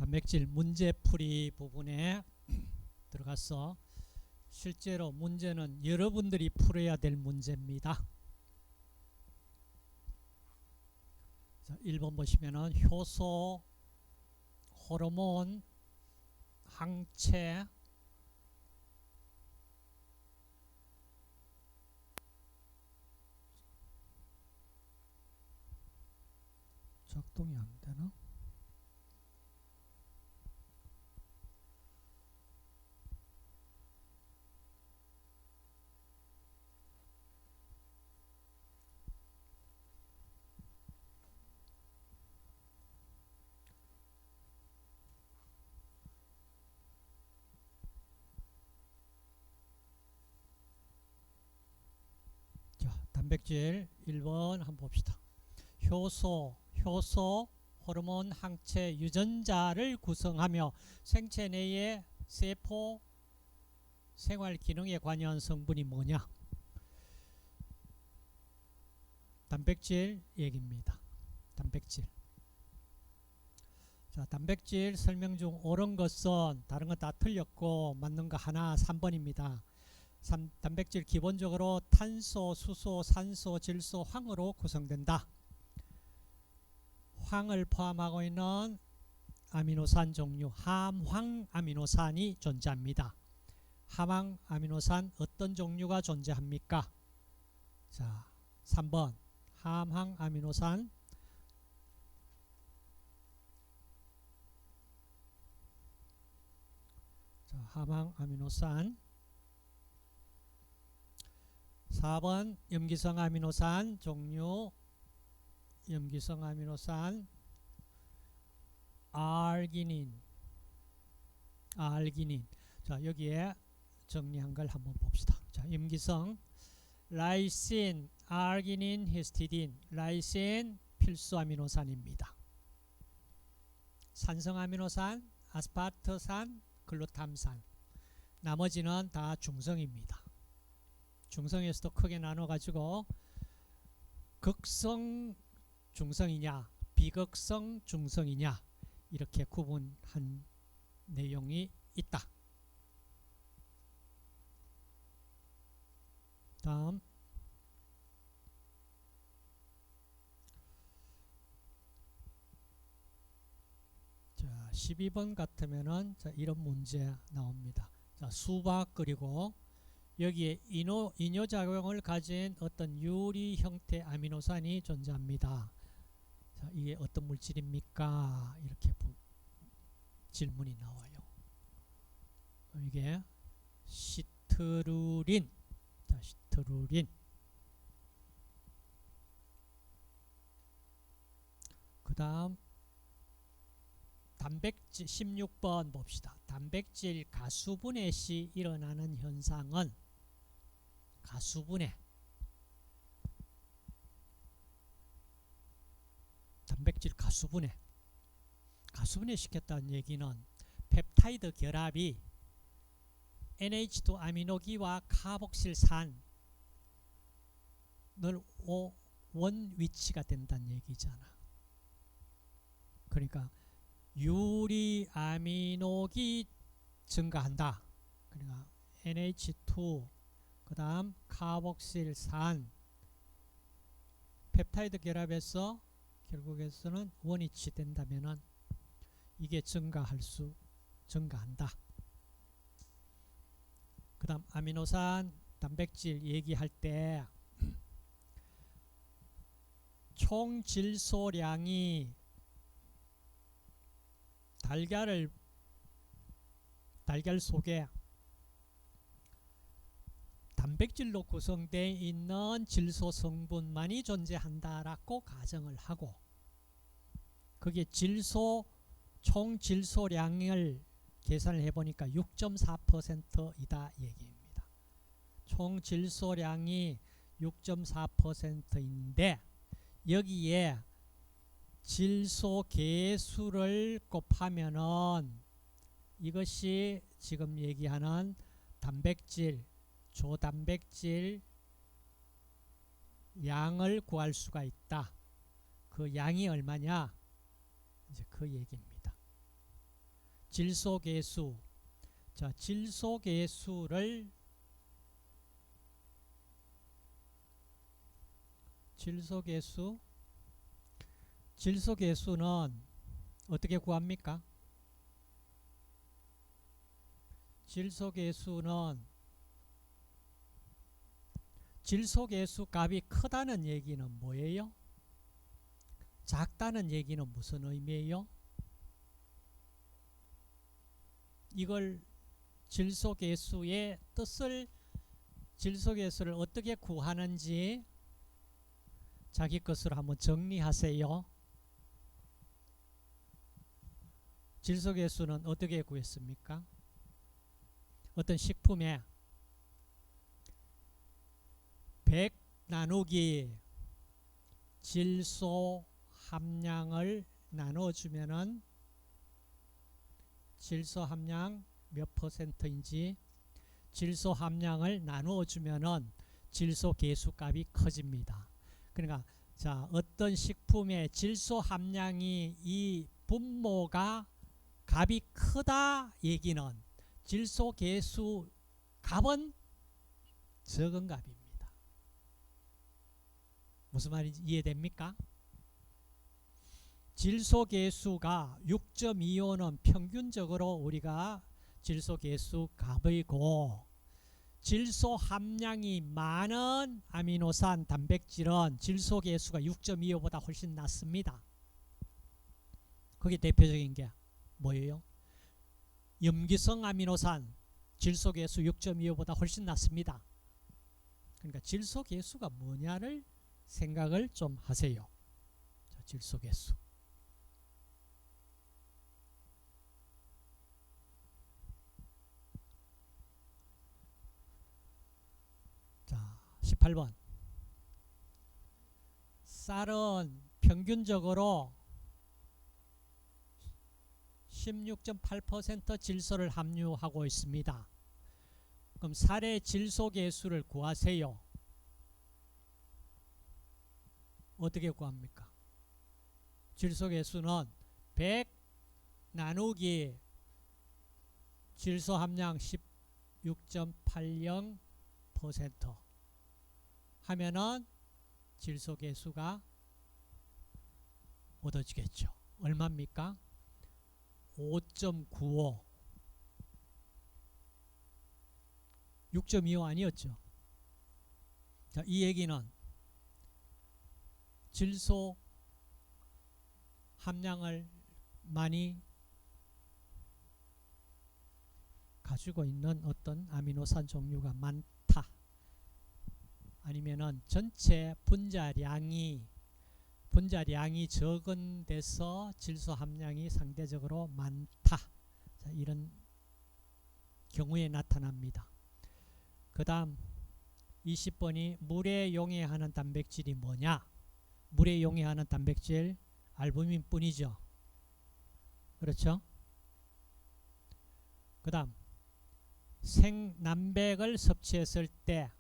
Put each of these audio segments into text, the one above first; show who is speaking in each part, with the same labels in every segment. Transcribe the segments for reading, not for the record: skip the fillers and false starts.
Speaker 1: 단백질 문제풀이 부분에 들어가서 실제로 문제는 여러분들이 풀어야 될 문제입니다. 자, 1번 보시면은 효소, 호르몬, 항체, 작동이 안 되나? 자, 단백질 1번 한번 봅시다. 효소, 호르몬, 항체, 유전자를 구성하며 생체 내의 세포 생활 기능에 관여한 성분이 뭐냐? 단백질 얘기입니다. 단백질. 자, 단백질 설명 중 옳은 것은 다른 건 다 틀렸고 맞는 거 하나 3번입니다. 단백질 기본적으로 탄소, 수소, 산소, 질소, 황으로 구성된다. 황을 포함하고 있는 아미노산 종류 함황 아미노산이 존재합니다. 함황 아미노산 어떤 종류가 존재합니까? 자, 3번 함황 아미노산 자, 함황 아미노산 4번 염기성 아미노산 종류 염기성 아미노산 아르기닌 자, 여기에 정리한 걸 한번 봅시다. 자, 염기성 라이신, 아르기닌, 히스티딘. 라이신 필수 아미노산입니다. 산성 아미노산, 아스파르트산, 글루탐산. 나머지는 다 중성입니다. 중성에서도 크게 나눠 가지고 극성 중성이냐 비극성 중성이냐 이렇게 구분한 내용이 있다. 다음 자, 12번 같으면은 자, 이런 문제 나옵니다. 자, 수박 그리고 여기에 이뇨작용을 가진 어떤 유리 형태 아미노산이 존재합니다. 자, 이게 어떤 물질입니까? 이렇게 질문이 나와요. 이게 시트루린. 자, 시트루린. 그 다음 단백질 16번 봅시다. 단백질 가수분해 시 일어나는 현상은 가수분해 단백질 가수분해 시켰다는 얘기는 펩타이드 결합이 NH2 아미노기와 카복실산을 원 위치가 된다는 얘기잖아. 그러니까 유리 아미노기 증가한다. 그러니까 NH2 그 다음 카복실산 펩타이드 결합에서 결국에서는 원위치 된다면은 이게 증가한다. 그 다음 아미노산 단백질 얘기할 때 총 질소량이 달걀 속에 단백질로 구성되어 있는 질소 성분만이 존재한다라고 가정을 하고 그게 총 질소량을 계산을 해보니까 6.4%이다 얘기입니다. 총 질소량이 6.4%인데 여기에 질소 개수를 곱하면은 이것이 지금 얘기하는 단백질 조단백질 양을 구할 수가 있다. 그 양이 얼마냐? 이제 그 얘기입니다. 질소계수. 자, 질소계수는 어떻게 구합니까? 질소계수 값이 크다는 얘기는 뭐예요? 작다는 얘기는 무슨 의미예요? 이걸 질소계수의 뜻을, 질소계수를 어떻게 구하는지 자기 것으로 한번 정리하세요. 질소계수는 어떻게 구했습니까? 어떤 식품에 100 나누기 질소 함량을 나눠주면은 질소 함량 몇 퍼센트인지, 질소 함량을 나누어 주면은 질소 계수값이 커집니다. 그러니까 자, 어떤 식품의 질소 함량이 이 분모가 값이 크다 얘기는 질소 계수 값은 적은 값입니다. 무슨 말인지 이해됩니까? 질소 계수가 6.25는 평균적으로 우리가 질소 계수 값이고, 질소 함량이 많은 아미노산, 단백질은 질소 계수가 6.25보다 훨씬 낮습니다. 그게 대표적인 게 뭐예요? 염기성 아미노산 질소 계수 6.25보다 훨씬 낮습니다. 그러니까 질소 계수가 뭐냐를 생각을 좀 하세요. 자, 질소 계수. 자, 18번. 쌀은 평균적으로 16.8% 질소를 함유하고 있습니다. 그럼 쌀의 질소 계수를 구하세요. 어떻게 구합니까? 질소 계수는 100 나누기 질소 함량 16.80% 하면은 질소 계수가 얻어지겠죠. 얼마입니까? 5.95. 6.25 아니었죠. 자, 이 얘기는 질소 함량을 많이 가지고 있는 어떤 아미노산 종류가 많다, 아니면은 전체 분자량이 적은 데서 질소 함량이 상대적으로 많다. 자, 이런 경우에 나타납니다. 그 다음 20번이 물에 용해하는 단백질이 뭐냐? 물에 용해하는 단백질 알부민 뿐이죠. 그렇죠? 그 다음 생남백을 섭취했을 때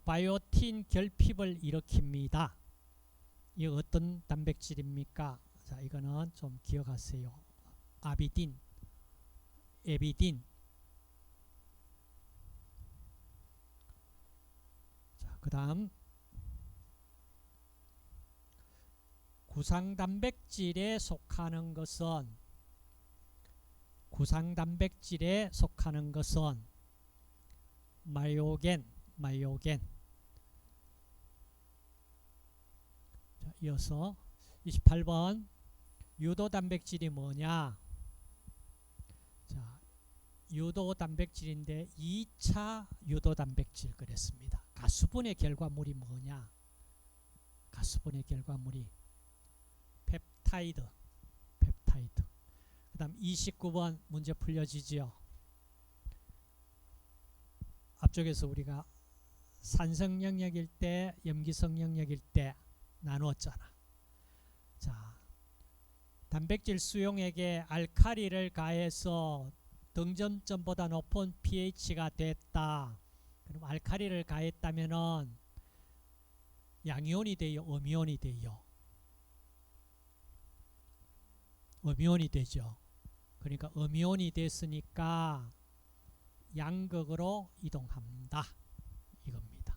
Speaker 1: 바이오틴 결핍을 일으킵니다. 이 어떤 단백질입니까? 자, 이거는 좀 기억하세요. 아비딘, 에비딘. 자, 그 다음 구상단백질에 속하는 것은 마이오겐. 자, 이어서 28번 유도 단백질이 뭐냐? 자, 유도 단백질인데 2차 유도 단백질 그랬습니다. 가수분해 결과물이 뭐냐? 가수분해 결과물이 펩타이드. 그 다음 29번 문제 풀려지지요. 앞쪽에서 우리가 산성 영역일 때, 염기성 영역일 때 나누었잖아. 자, 단백질 수용액에 알카리를 가해서 등점점보다 높은 pH가 됐다. 그럼 알카리를 가했다면은 양이온이 돼요, 음이온이 돼요? 음이온이 되죠. 그러니까 음이온이 됐으니까 양극으로 이동합니다. 이겁니다.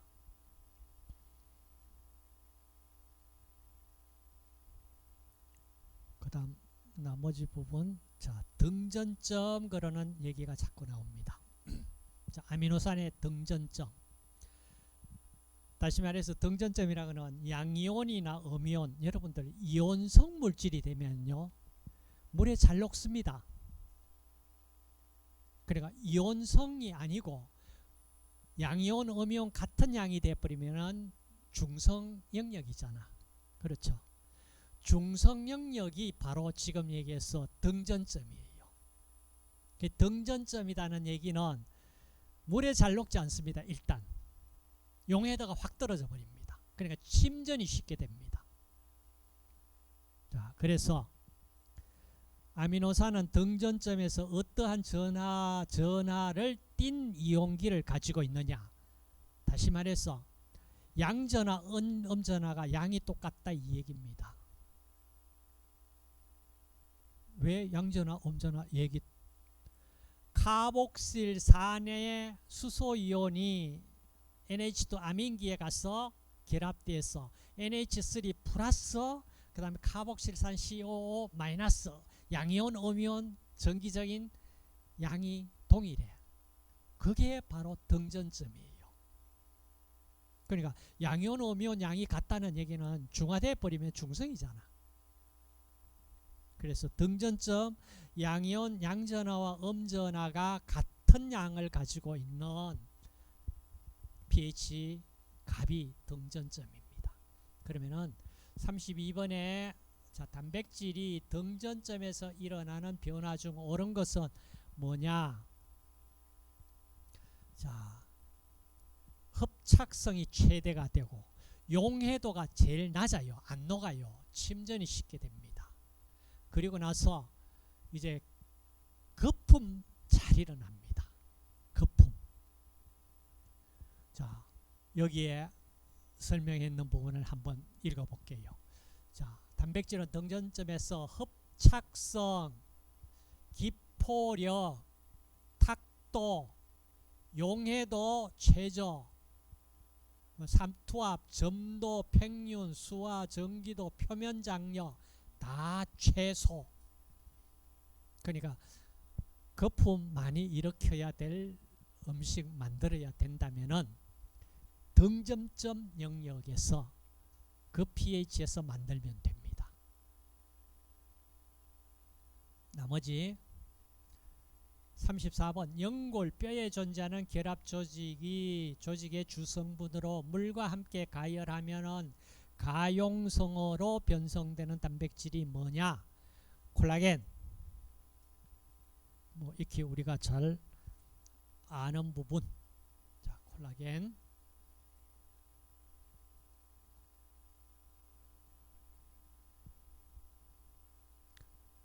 Speaker 1: 그 다음 나머지 부분, 자, 등전점 그러는 얘기가 자꾸 나옵니다. 자, 아미노산의 등전점. 다시 말해서 등전점이라는 건 양이온이나 음이온, 여러분들 이온성 물질이 되면요 물에 잘 녹습니다. 그러니까 이온성이 아니고 양이온, 음이온 같은 양이 되어버리면 중성 영역이잖아. 그렇죠? 중성 영역이 바로 지금 얘기해서 등전점이에요. 등전점이라는 얘기는 물에 잘 녹지 않습니다. 일단 용해도가 확 떨어져 버립니다. 그러니까 침전이 쉽게 됩니다. 자, 그래서 아미노산은 등전점에서 어떠한 전하를 띤 이온기를 가지고 있느냐. 다시 말해서 양전하, 음전하가 양이 똑같다 이 얘기입니다. 왜 양전하, 음전하 얘기? 카복실산의 수소이온이 NH2 아민기에 가서 결합돼서 NH3 플러스 그 다음에 카복실산 COO 마이너스 양이온, 음이온 전기적인 양이 동일해. 그게 바로 등전점이에요. 그러니까 양이온, 음이온 양이 같다는 얘기는 중화돼 버리면 중성이잖아. 그래서 등전점, 양이온, 양전하와 음전하가 같은 양을 가지고 있는 pH 값이 등전점입니다. 그러면은 32번에 자, 단백질이 등전점에서 일어나는 변화 중 옳은 것은 뭐냐? 자, 흡착성이 최대가 되고 용해도가 제일 낮아요. 안 녹아요. 침전이 쉽게 됩니다. 그리고 나서 이제 거품 잘 일어납니다. 거품. 자, 여기에 설명해 있는 부분을 한번 읽어볼게요. 자, 단백질은 등전점에서 흡착성, 기포력, 탁도, 용해도 최저, 삼투압, 점도, 평균, 수화, 전기도, 표면 장력 다 최소. 그러니까 거품 많이 일으켜야 될 음식 만들어야 된다면은 등점점 영역에서 그 pH에서 만들면 됩니다. 나머지 34번 연골 뼈에 존재하는 결합 조직이 조직의 주성분으로 물과 함께 가열하면은 가용성으로 변성되는 단백질이 뭐냐? 콜라겐. 뭐 이렇게 우리가 잘 아는 부분. 자, 콜라겐.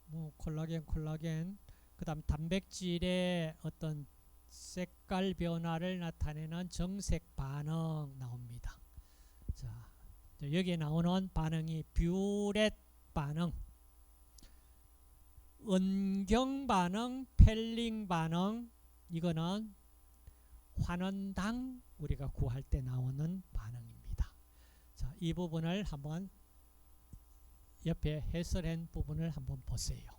Speaker 1: 뭐 콜라겐. 그다음 단백질의 어떤 색깔 변화를 나타내는 정색 반응 나옵니다. 자, 여기에 나오는 반응이 뷰렛 반응, 은경 반응, 펠링 반응. 이거는 환원당 우리가 구할 때 나오는 반응입니다. 자, 이 부분을 한번 옆에 해설한 부분을 한번 보세요.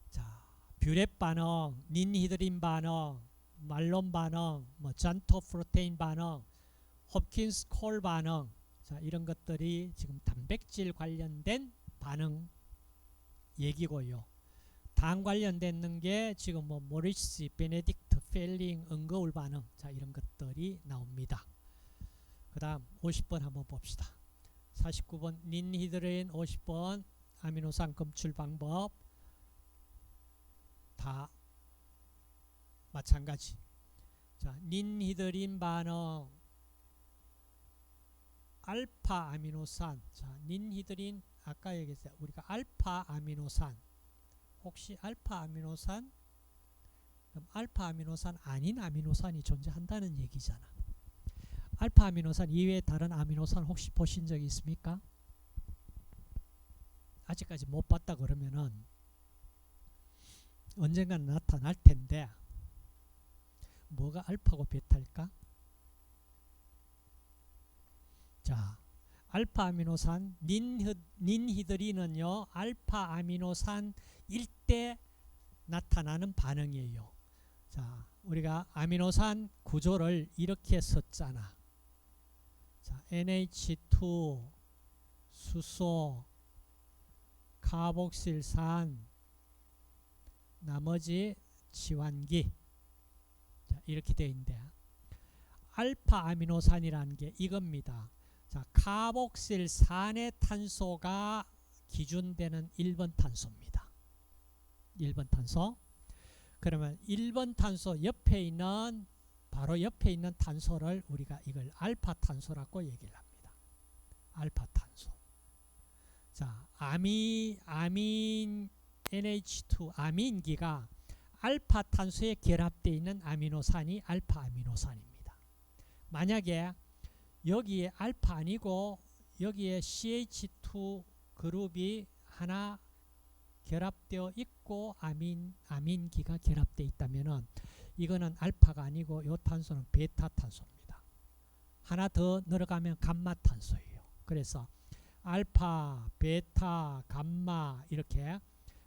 Speaker 1: 자, 뷰렛 반응, 닌히드린 반응, 말론 반응, 뭐 잔토프로테인 반응, 홉킨스 콜 반응. 자, 이런 것들이 지금 단백질 관련된 반응 얘기고요. 당 관련된 게 지금 뭐 모리스, 베네딕트, 펠링, 은거울 반응. 자, 이런 것들이 나옵니다. 그 다음 50번 한번 봅시다. 49번 닌히드린, 50번 아미노산 검출 방법 다 마찬가지. 자, 닌히드린 반응, 알파 아미노산. 자, 닌히드린 아까 얘기했어요. 우리가 알파 아미노산. 혹시 알파 아미노산? 그럼 알파 아미노산 아닌 아미노산이 존재한다는 얘기잖아. 알파 아미노산 이외에 다른 아미노산 혹시 보신 적이 있습니까? 아직까지 못 봤다 그러면은 언젠가는 나타날 텐데 뭐가 알파고 베타일까? 자, 알파 아미노산 닌히드린은요 알파 아미노산 일 때 나타나는 반응이에요. 자, 우리가 아미노산 구조를 이렇게 썼잖아. 자, NH2 수소 카복실산 나머지 치환기. 자, 이렇게 되어 있는데 알파 아미노산이라는 게 이겁니다. 자, 카복실산의 탄소가 기준되는 1번 탄소입니다. 1번 탄소. 그러면 1번 탄소 옆에 있는 바로 옆에 있는 탄소를 우리가 이걸 알파 탄소라고 얘기를 합니다. 알파 탄소. 자, 아민 NH2 아민기가 알파 탄소에 결합되어 있는 아미노산이 알파 아미노산입니다. 만약에 여기에 알파 아니고 여기에 CH2 그룹이 하나 결합되어 있고 아민기가 결합되어 있다면 이거는 알파가 아니고 이 탄소는 베타 탄소입니다. 하나 더 늘어가면 감마 탄소예요. 그래서 알파, 베타, 감마 이렇게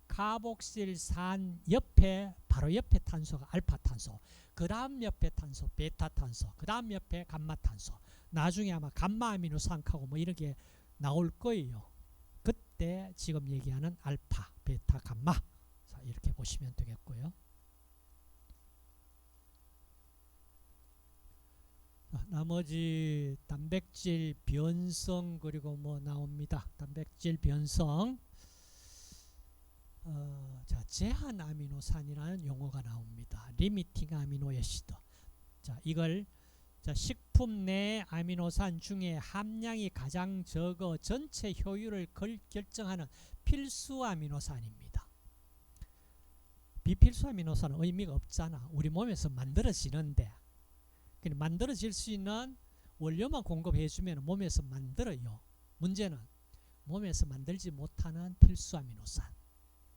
Speaker 1: 카복실산 옆에 바로 옆에 탄소가 알파 탄소, 그 다음 옆에 탄소 베타 탄소, 그 다음 옆에 감마 탄소, 나중에 아마 감마 아미노산하고 뭐 이렇게 나올 거예요. 그때 지금 얘기하는 알파, 베타, 감마. 자, 이렇게 보시면 되겠고요. 자, 나머지 단백질 변성 그리고 뭐 나옵니다. 단백질 변성. 자, 제한 아미노산이라는 용어가 나옵니다. 리미팅 아미노 애시드. 자, 이걸 자, 식품 내 아미노산 중에 함량이 가장 적어 전체 효율을 결정하는 필수 아미노산입니다. 비필수 아미노산은 의미가 없잖아. 우리 몸에서 만들어지는데 만들어질 수 있는 원료만 공급해주면 몸에서 만들어요. 문제는 몸에서 만들지 못하는 필수 아미노산.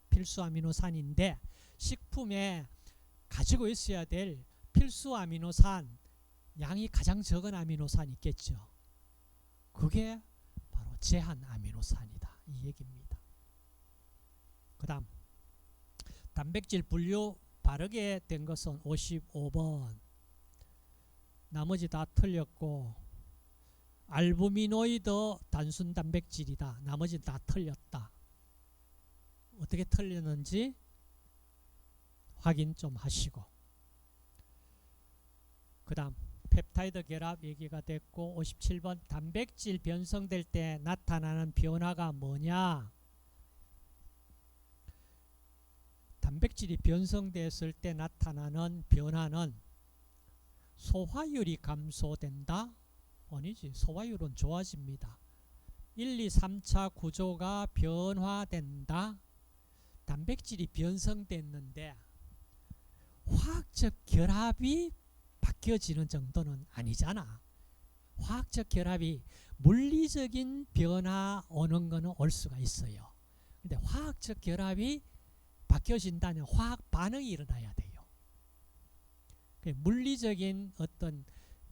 Speaker 1: 필수 아미노산인데 식품에 가지고 있어야 될 필수 아미노산 양이 가장 적은 아미노산이 있겠죠. 그게 바로 제한 아미노산이다. 이 얘기입니다. 그 다음 단백질 분류 바르게 된 것은 55번. 나머지 다 틀렸고 알부미노이드 단순 단백질이다. 나머지 다 틀렸다. 어떻게 틀렸는지 확인 좀 하시고 그 다음 펩타이드 결합 얘기가 됐고 57번 단백질 변성될 때 나타나는 변화가 뭐냐. 단백질이 변성됐을 때 나타나는 변화는 소화율이 감소된다? 아니지. 소화율은 좋아집니다. 1, 2, 3차 구조가 변화된다? 단백질이 변성됐는데 화학적 결합이 바뀌어지는 정도는 아니잖아. 화학적 결합이 물리적인 변화 오는 거는 올 수가 있어요. 근데 화학적 결합이 바뀌어진다면 화학 반응이 일어나야 돼요. 물리적인 어떤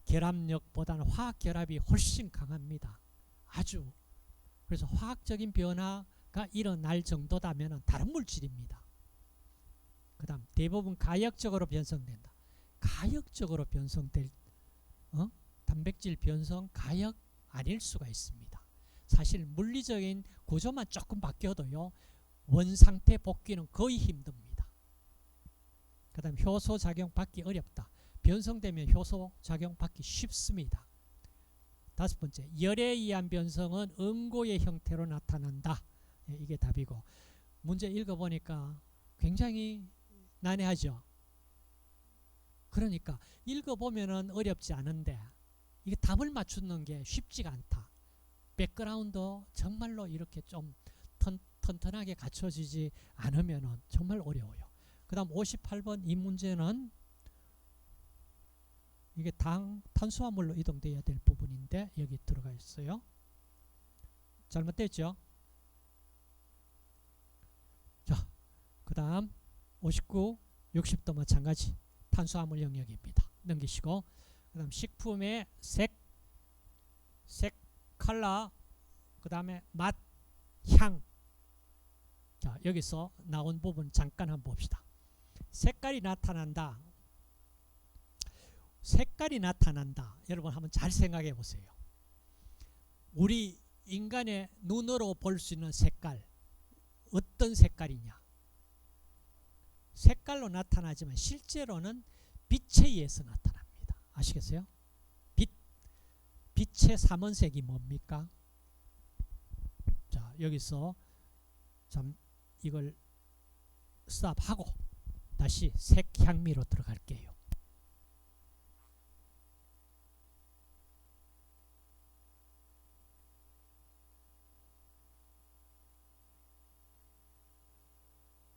Speaker 1: 결합력보다는 화학 결합이 훨씬 강합니다. 아주. 그래서 화학적인 변화가 일어날 정도다면 다른 물질입니다. 그 다음 대부분 가역적으로 변성된다. 가역적으로 변성될 단백질 변성 가역 아닐 수가 있습니다. 사실 물리적인 구조만 조금 바뀌어도요 원상태 복귀는 거의 힘듭니다. 그 다음 효소 작용 받기 어렵다. 변성되면 효소 작용 받기 쉽습니다. 다섯 번째, 열에 의한 변성은 응고의 형태로 나타난다. 이게 답이고 문제 읽어보니까 굉장히 난해하죠. 그러니까 읽어보면은 어렵지 않은데 이게 답을 맞추는 게 쉽지가 않다. 백그라운드 정말로 이렇게 좀 튼튼하게 갖춰지지 않으면은 정말 어려워요. 그 다음 58번 이 문제는 이게 탄수화물로 이동돼야 될 부분인데 여기 들어가 있어요. 잘못됐죠? 자, 그 다음 59, 60도 마찬가지 탄수화물 영역입니다. 넘기시고 그 다음 식품의 색, 컬러, 그 다음에 맛, 향. 자, 여기서 나온 부분 잠깐 한번 봅시다. 색깔이 나타난다. 색깔이 나타난다. 여러분 한번 잘 생각해 보세요. 우리 인간의 눈으로 볼 수 있는 색깔 어떤 색깔이냐? 색깔로 나타나지만 실제로는 빛에 의해서 나타납니다. 아시겠어요? 빛의 삼원색이 뭡니까? 자, 여기서 참 이걸 스탑하고 다시 색향미로 들어갈게요.